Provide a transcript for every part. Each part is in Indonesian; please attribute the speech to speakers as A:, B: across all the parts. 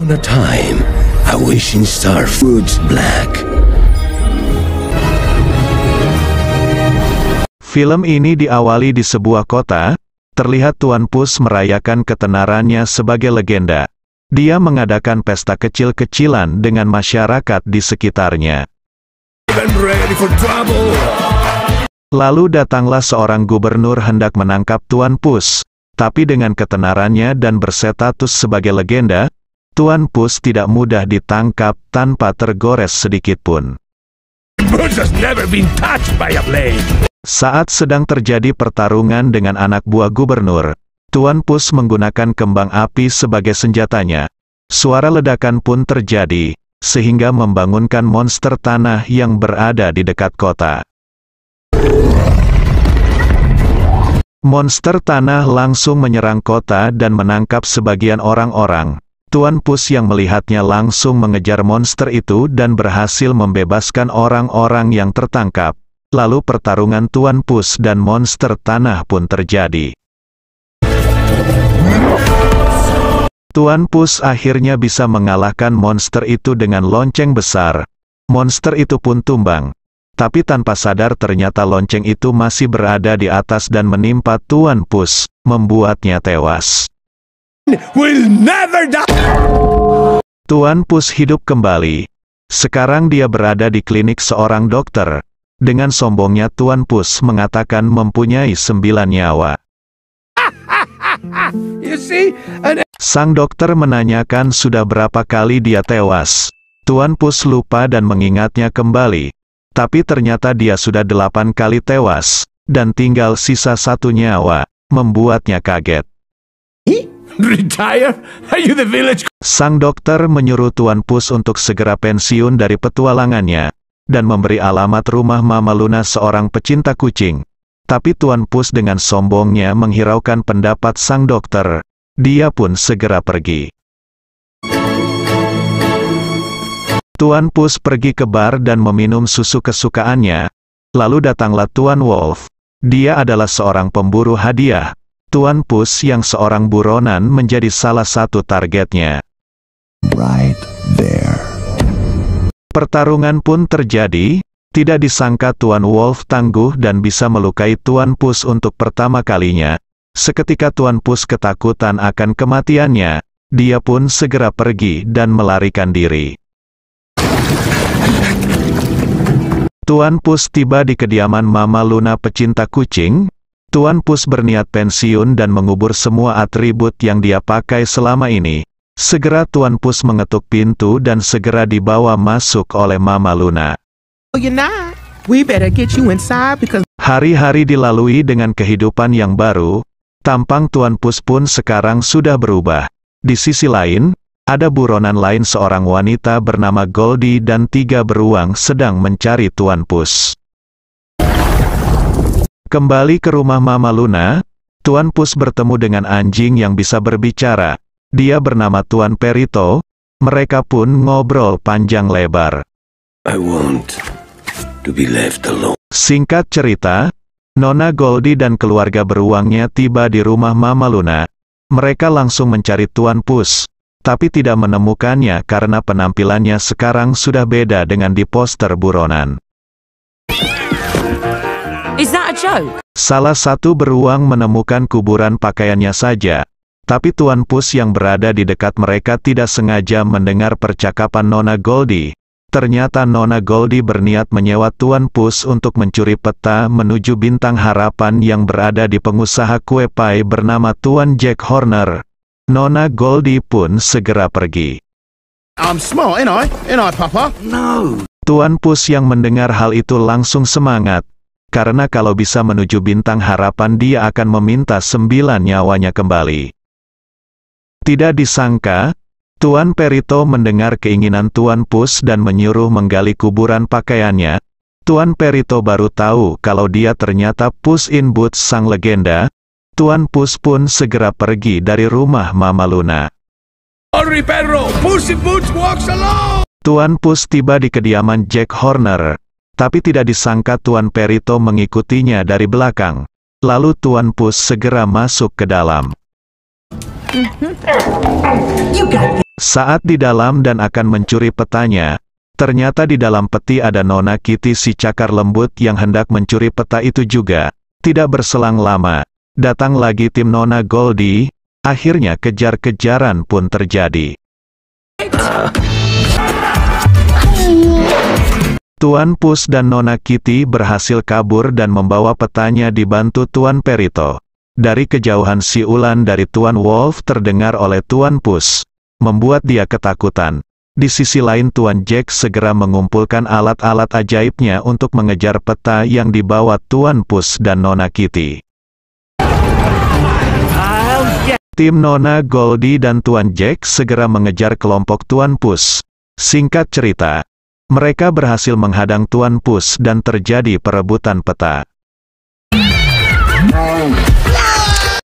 A: On a time, a wishing star foods black.
B: Film ini diawali di sebuah kota. Terlihat Tuan Pus merayakan ketenarannya sebagai legenda. Dia mengadakan pesta kecil-kecilan dengan masyarakat di sekitarnya. Lalu datanglah seorang gubernur hendak menangkap Tuan Pus. Tapi dengan ketenarannya dan berstatus sebagai legenda, Tuan Pus tidak mudah ditangkap tanpa tergores sedikitpun. Saat sedang terjadi pertarungan dengan anak buah gubernur, Tuan Pus menggunakan kembang api sebagai senjatanya. Suara ledakan pun terjadi, sehingga membangunkan monster tanah yang berada di dekat kota. Monster tanah langsung menyerang kota dan menangkap sebagian orang-orang. Tuan Pus yang melihatnya langsung mengejar monster itu dan berhasil membebaskan orang-orang yang tertangkap. Lalu pertarungan Tuan Pus dan monster tanah pun terjadi. Tuan Pus akhirnya bisa mengalahkan monster itu dengan lonceng besar. Monster itu pun tumbang. Tapi tanpa sadar ternyata lonceng itu masih berada di atas dan menimpa Tuan Pus, membuatnya tewas. Tuan Pus hidup kembali. Sekarang dia berada di klinik seorang dokter. Dengan sombongnya Tuan Pus mengatakan mempunyai 9 nyawa. Sang dokter menanyakan sudah berapa kali dia tewas. Tuan Pus lupa dan mengingatnya kembali. Tapi ternyata dia sudah 8 kali tewas, dan tinggal sisa 1 nyawa, membuatnya kaget. Sang dokter menyuruh Tuan Pus untuk segera pensiun dari petualangannya, dan memberi alamat rumah Mama Luna seorang pecinta kucing. Tapi Tuan Pus dengan sombongnya menghiraukan pendapat sang dokter. Dia pun segera pergi. Tuan Pus pergi ke bar dan meminum susu kesukaannya. Lalu datanglah Tuan Wolf. Dia adalah seorang pemburu hadiah. Tuan Pus yang seorang buronan menjadi salah satu targetnya.
A: Right there.
B: Pertarungan pun terjadi. Tidak disangka Tuan Wolf tangguh dan bisa melukai Tuan Pus untuk pertama kalinya. Seketika Tuan Pus ketakutan akan kematiannya, dia pun segera pergi dan melarikan diri. Tuan Pus tiba di kediaman Mama Luna pecinta kucing. Tuan Pus berniat pensiun dan mengubur semua atribut yang dia pakai selama ini. Segera Tuan Pus mengetuk pintu dan segera dibawa masuk oleh Mama Luna. Hari-hari dilalui dengan kehidupan yang baru. Tampang Tuan Pus pun sekarang sudah berubah. Di sisi lain, ada buronan lain seorang wanita bernama Goldie dan 3 beruang sedang mencari Tuan Pus. Kembali ke rumah Mama Luna, Tuan Pus bertemu dengan anjing yang bisa berbicara. Dia bernama Tuan Perito. Mereka pun ngobrol panjang lebar.
A: I want to be left alone.
B: Singkat cerita, Nona Goldie dan keluarga beruangnya tiba di rumah Mama Luna. Mereka langsung mencari Tuan Pus, tapi tidak menemukannya karena penampilannya sekarang sudah beda dengan di poster buronan.
C: Is that a joke?
B: Salah satu beruang menemukan kuburan pakaiannya saja. Tapi Tuan Pus yang berada di dekat mereka tidak sengaja mendengar percakapan Nona Goldie. Ternyata Nona Goldie berniat menyewa Tuan Pus untuk mencuri peta menuju bintang harapan yang berada di pengusaha kue pie bernama Tuan Jack Horner. Nona Goldie pun segera pergi.
D: I'm smart, ain't I? Ain't I, Papa?
A: No.
B: Tuan Pus yang mendengar hal itu langsung semangat. Karena kalau bisa menuju bintang harapan dia akan meminta 9 nyawanya kembali. Tidak disangka, Tuan Perito mendengar keinginan Tuan Pus dan menyuruh menggali kuburan pakaiannya. Tuan Perito baru tahu kalau dia ternyata Puss in Boots sang legenda. Tuan Pus pun segera pergi dari rumah Mama Luna.
D: Hurry, Pedro! Puss in Boots walks alone!
B: Tuan Pus tiba di kediaman Jack Horner. Tapi tidak disangka Tuan Perito mengikutinya dari belakang. Lalu Tuan Pus segera masuk ke dalam. Saat di dalam dan akan mencuri petanya, ternyata di dalam peti ada Nona Kitty si cakar lembut yang hendak mencuri peta itu juga. Tidak berselang lama, datang lagi tim Nona Goldie, akhirnya kejar-kejaran pun terjadi. Tuan Pus dan Nona Kitty berhasil kabur dan membawa petanya dibantu Tuan Perito. Dari kejauhan siulan dari Tuan Wolf terdengar oleh Tuan Pus, membuat dia ketakutan. Di sisi lain Tuan Jack segera mengumpulkan alat-alat ajaibnya untuk mengejar peta yang dibawa Tuan Pus dan Nona Kitty. Tim Nona Goldie dan Tuan Jack segera mengejar kelompok Tuan Pus. Singkat cerita, mereka berhasil menghadang Tuan Pus dan terjadi perebutan peta.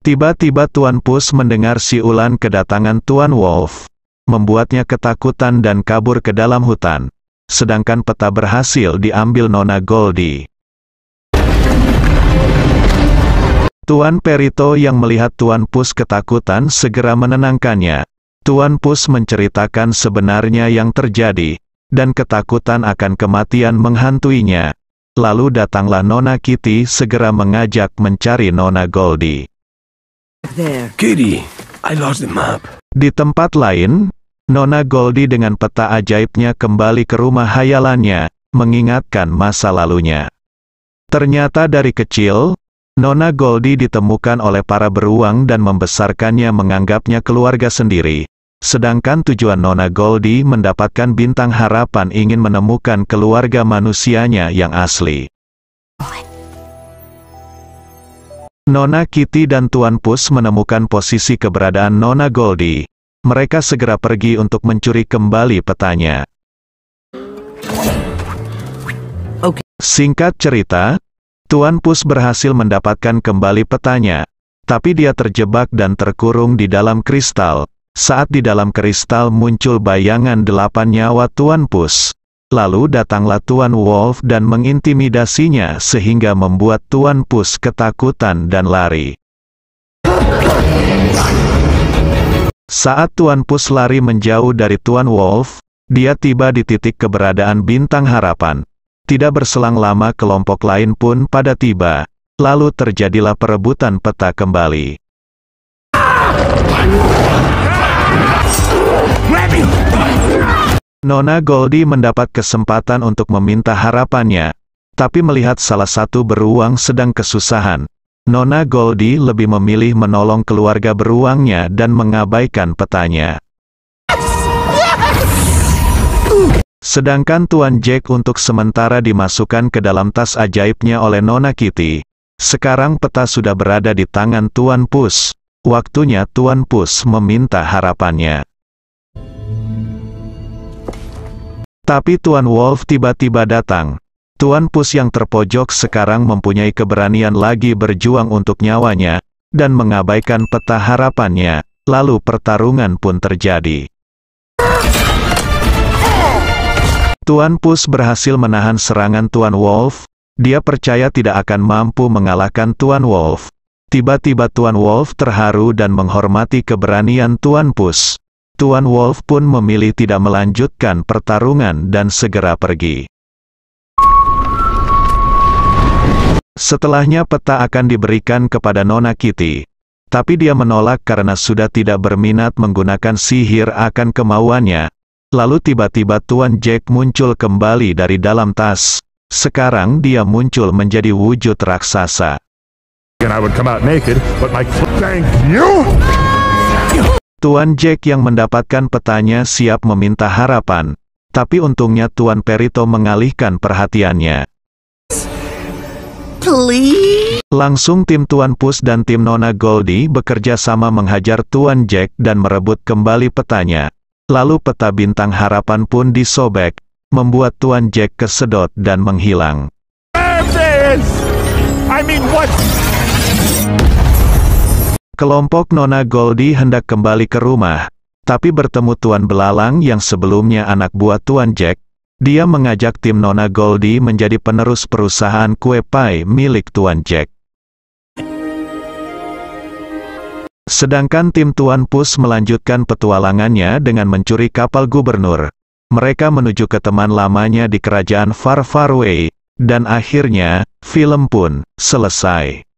B: Tiba-tiba Tuan Pus mendengar siulan kedatangan Tuan Wolf, membuatnya ketakutan dan kabur ke dalam hutan. Sedangkan peta berhasil diambil Nona Goldie. Tuan Perito yang melihat Tuan Pus ketakutan segera menenangkannya. Tuan Pus menceritakan sebenarnya yang terjadi, dan ketakutan akan kematian menghantuinya. Lalu datanglah Nona Kitty segera mengajak mencari Nona Goldie.
A: Kitty, I lost the map.
B: Di tempat lain, Nona Goldie dengan peta ajaibnya kembali ke rumah hayalannya, mengingatkan masa lalunya. Ternyata dari kecil, Nona Goldie ditemukan oleh para beruang dan membesarkannya menganggapnya keluarga sendiri. Sedangkan tujuan Nona Goldie mendapatkan bintang harapan ingin menemukan keluarga manusianya yang asli. Nona Kitty dan Tuan Pus menemukan posisi keberadaan Nona Goldie. Mereka segera pergi untuk mencuri kembali petanya. Singkat cerita, Tuan Pus berhasil mendapatkan kembali petanya, tapi dia terjebak dan terkurung di dalam kristal. Saat di dalam kristal muncul bayangan 8 nyawa Tuan Pus. Lalu datanglah Tuan Wolf dan mengintimidasinya sehingga membuat Tuan Pus ketakutan dan lari. Saat Tuan Pus lari menjauh dari Tuan Wolf, dia tiba di titik keberadaan bintang harapan. Tidak berselang lama kelompok lain pun pada tiba, lalu terjadilah perebutan peta kembali. Nona Goldie mendapat kesempatan untuk meminta harapannya, tapi melihat salah satu beruang sedang kesusahan, Nona Goldie lebih memilih menolong keluarga beruangnya dan mengabaikan petanya. Sedangkan Tuan Jack untuk sementara dimasukkan ke dalam tas ajaibnya oleh Nona Kitty. Sekarang peta sudah berada di tangan Tuan Pus. Waktunya Tuan Pus meminta harapannya. Tapi Tuan Wolf tiba-tiba datang. Tuan Pus yang terpojok sekarang mempunyai keberanian lagi berjuang untuk nyawanya, dan mengabaikan peta harapannya, lalu pertarungan pun terjadi. Tuan Pus berhasil menahan serangan Tuan Wolf. Dia percaya tidak akan mampu mengalahkan Tuan Wolf. Tiba-tiba Tuan Wolf terharu dan menghormati keberanian Tuan Pus. Tuan Wolf pun memilih tidak melanjutkan pertarungan dan segera pergi. Setelahnya peta akan diberikan kepada Nona Kitty. Tapi dia menolak karena sudah tidak berminat menggunakan sihir akan kemauannya. Lalu tiba-tiba Tuan Jack muncul kembali dari dalam tas. Sekarang dia muncul menjadi wujud raksasa. Tuan Jack yang mendapatkan petanya siap meminta harapan. Tapi untungnya Tuan Perito mengalihkan perhatiannya. Langsung tim Tuan Pus dan tim Nona Goldie bekerja sama menghajar Tuan Jack dan merebut kembali petanya. Lalu peta bintang harapan pun disobek, membuat Tuan Jack kesedot dan menghilang. Kelompok Nona Goldie hendak kembali ke rumah, tapi bertemu Tuan Belalang yang sebelumnya anak buah Tuan Jack. Dia mengajak tim Nona Goldie menjadi penerus perusahaan kue pie milik Tuan Jack. Sedangkan tim Tuan Pus melanjutkan petualangannya dengan mencuri kapal gubernur. Mereka menuju ke teman lamanya di kerajaan Far Far Away, dan akhirnya, film pun selesai.